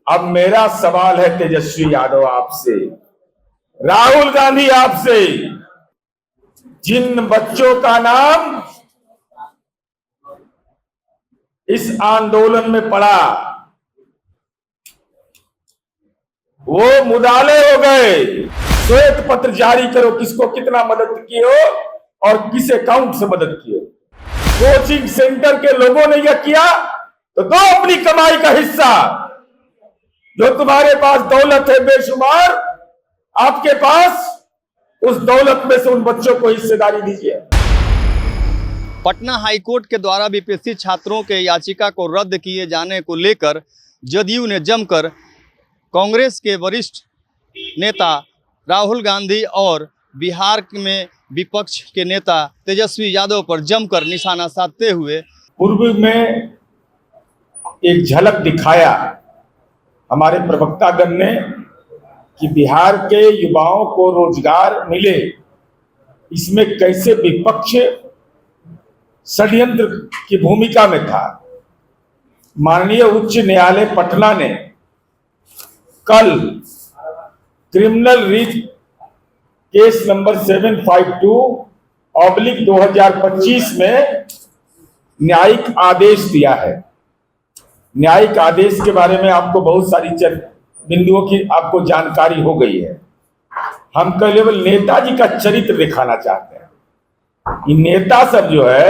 अब मेरा सवाल है तेजस्वी यादव आपसे, राहुल गांधी आपसे, जिन बच्चों का नाम इस आंदोलन में पड़ा वो मुदाले हो गए, श्वेत पत्र जारी करो किसको कितना मदद की हो और किस अकाउंट से मदद की हो। कोचिंग सेंटर के लोगों ने यह किया तो दो अपनी कमाई का हिस्सा। जो तुम्हारे पास दौलत है बेशुमार, आपके पास उस दौलत में से उन बच्चों को हिस्सेदारी दीजिए। पटना हाईकोर्ट के द्वारा बीपीएससी छात्रों के याचिका को रद्द किए जाने को लेकर जदयू ने जमकर कांग्रेस के वरिष्ठ नेता राहुल गांधी और बिहार में विपक्ष के नेता तेजस्वी यादव पर जमकर निशाना साधते हुए पूर्व में एक झलक दिखाया हमारे प्रवक्तागण ने कि बिहार के युवाओं को रोजगार मिले, इसमें कैसे विपक्ष षड्यंत्र की भूमिका में था। माननीय उच्च न्यायालय पटना ने कल क्रिमिनल रिट केस नंबर 752/2025 में न्यायिक आदेश दिया है। न्यायिक आदेश के बारे में आपको बहुत सारी बिंदुओं की आपको जानकारी हो गई है। हम केवल नेताजी का चरित्र दिखाना चाहते हैं। ये नेता सब जो है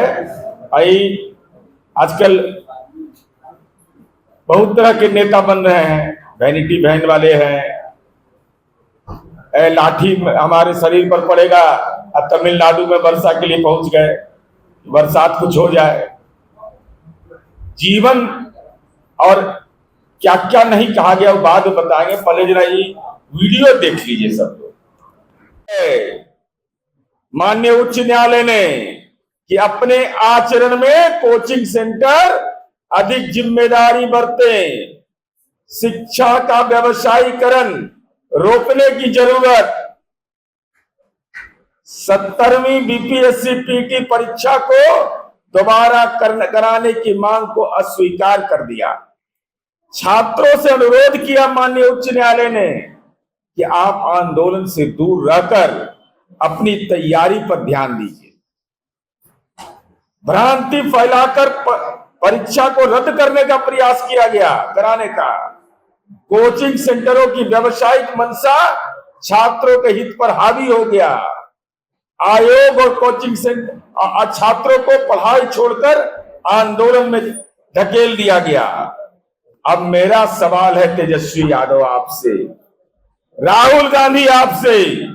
आजकल बहुत तरह के नेता बन रहे हैं। वैनिटी वैन वाले हैं, लाठी हमारे शरीर पर पड़ेगा और तमिलनाडु में वर्षा के लिए पहुंच गए, बरसात कुछ हो जाए। जीवन और क्या क्या नहीं कहा गया वो बाद में बताएंगे, पहले जरा ये वीडियो देख लीजिए सब लोग। माननीय उच्च न्यायालय ने कि अपने आचरण में कोचिंग सेंटर अधिक जिम्मेदारी बरते, शिक्षा का व्यवसायीकरण रोकने की जरूरत, 70वीं बीपीएससी पीटी परीक्षा को दोबारा कराने की मांग को अस्वीकार कर दिया। छात्रों से अनुरोध किया माननीय उच्च न्यायालय ने कि आप आंदोलन से दूर रहकर अपनी तैयारी पर ध्यान दीजिए। भ्रांति फैलाकर परीक्षा को रद्द करने का प्रयास किया गया, कराने का। कोचिंग सेंटरों की व्यावसायिक मंशा छात्रों के हित पर हावी हो गया। आयोग और कोचिंग सेंटर छात्रों को पढ़ाई छोड़कर आंदोलन में धकेल दिया गया। अब मेरा सवाल है तेजस्वी यादव आपसे, राहुल गांधी आपसे,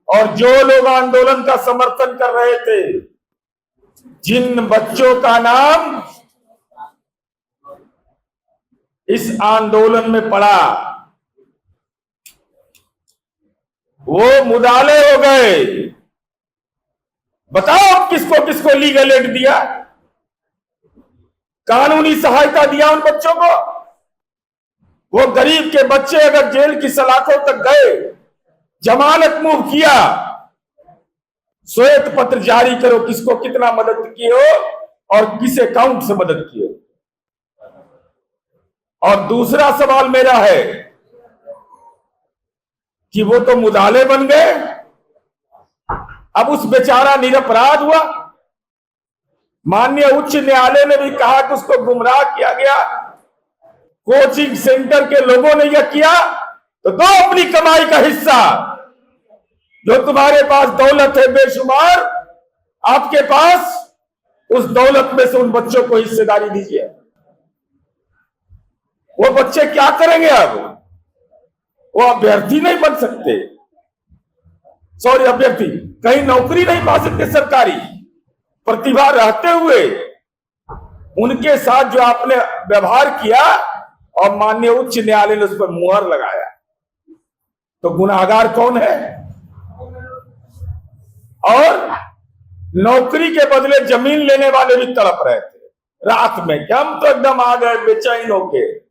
और जो लोग आंदोलन का समर्थन कर रहे थे, जिन बच्चों का नाम इस आंदोलन में पड़ा वो मुदाले हो गए। बताओ किसको किसको लीगल एड दिया, कानूनी सहायता दिया उन बच्चों को। वो गरीब के बच्चे अगर जेल की सलाखों तक गए, जमानत मूव किया, श्वेत पत्र जारी करो किसको कितना मदद की हो और किस अकाउंट से मदद की हो। और दूसरा सवाल मेरा है कि वो तो मुदाले बन गए, अब उस बेचारा निरपराध हुआ। माननीय उच्च न्यायालय ने भी कहा कि उसको गुमराह किया गया। कोचिंग सेंटर के लोगों ने यह किया तो दो अपनी कमाई का हिस्सा। जो तुम्हारे पास दौलत है बेशुमार, आपके पास उस दौलत में से उन बच्चों को हिस्सेदारी दीजिए। वो बच्चे क्या करेंगे अब? वो अभ्यर्थी नहीं बन सकते, सॉरी अभ्यर्थी कहीं नौकरी नहीं पा सकते सरकारी। प्रतिभा रहते हुए उनके साथ जो आपने व्यवहार किया और माननीय उच्च न्यायालय ने उस पर मुहर लगाया, तो गुनाहगार कौन है? और नौकरी के बदले जमीन लेने वाले भी तड़प रहे थे रात में कि हम तो एकदम आ गए बेचैन होके।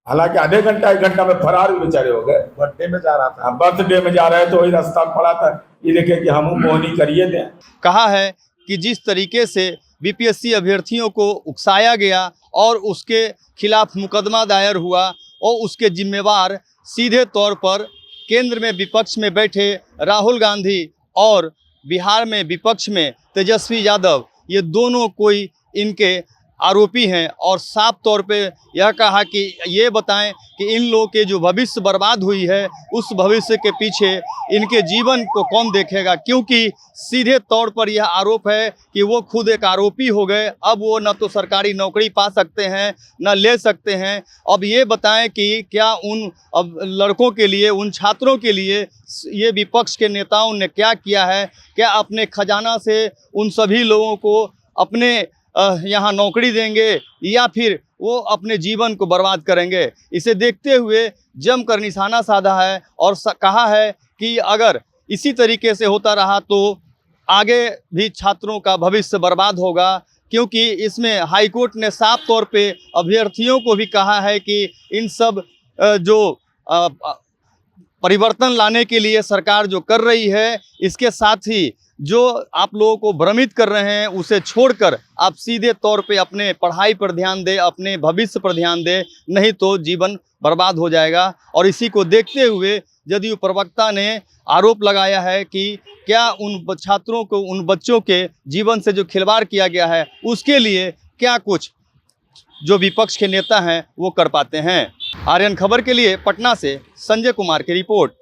हालांकि आधे घंटा 1 घंटा में फरार भी बेचारे हो गए। बर्थडे में जा रहा था, बर्थडे में जा रहे तो वही रास्ता पड़ा था, ये देखे कि हम मोहनी करिए दें। कहा है कि जिस तरीके से बीपीएससी अभ्यर्थियों को उकसाया गया और उसके खिलाफ मुकदमा दायर हुआ, और उसके जिम्मेवार सीधे तौर पर केंद्र में विपक्ष में बैठे राहुल गांधी और बिहार में विपक्ष में तेजस्वी यादव, ये दोनों कोई इनके आरोपी हैं। और साफ तौर पे यह कहा कि ये बताएं कि इन लोगों के जो भविष्य बर्बाद हुई है उस भविष्य के पीछे इनके जीवन को कौन देखेगा, क्योंकि सीधे तौर पर यह आरोप है कि वो खुद एक आरोपी हो गए। अब वो न तो सरकारी नौकरी पा सकते हैं न ले सकते हैं। अब ये बताएं कि क्या उन अब लड़कों के लिए, उन छात्रों के लिए ये विपक्ष के नेताओं ने क्या किया है? क्या अपने खजाना से उन सभी लोगों को अपने यहाँ नौकरी देंगे या फिर वो अपने जीवन को बर्बाद करेंगे? इसे देखते हुए जमकर निशाना साधा है और कहा है कि अगर इसी तरीके से होता रहा तो आगे भी छात्रों का भविष्य बर्बाद होगा, क्योंकि इसमें हाईकोर्ट ने साफ तौर पे अभ्यर्थियों को भी कहा है कि इन सब जो परिवर्तन लाने के लिए सरकार जो कर रही है, इसके साथ ही जो आप लोगों को भ्रमित कर रहे हैं उसे छोड़कर आप सीधे तौर पे अपने पढ़ाई पर ध्यान दें, अपने भविष्य पर ध्यान दें, नहीं तो जीवन बर्बाद हो जाएगा। और इसी को देखते हुए जदयू प्रवक्ता ने आरोप लगाया है कि क्या उन छात्रों को, उन बच्चों के जीवन से जो खिलवाड़ किया गया है उसके लिए क्या कुछ जो विपक्ष के नेता हैं वो कर पाते हैं। आर्यन खबर के लिए पटना से संजय कुमार की रिपोर्ट।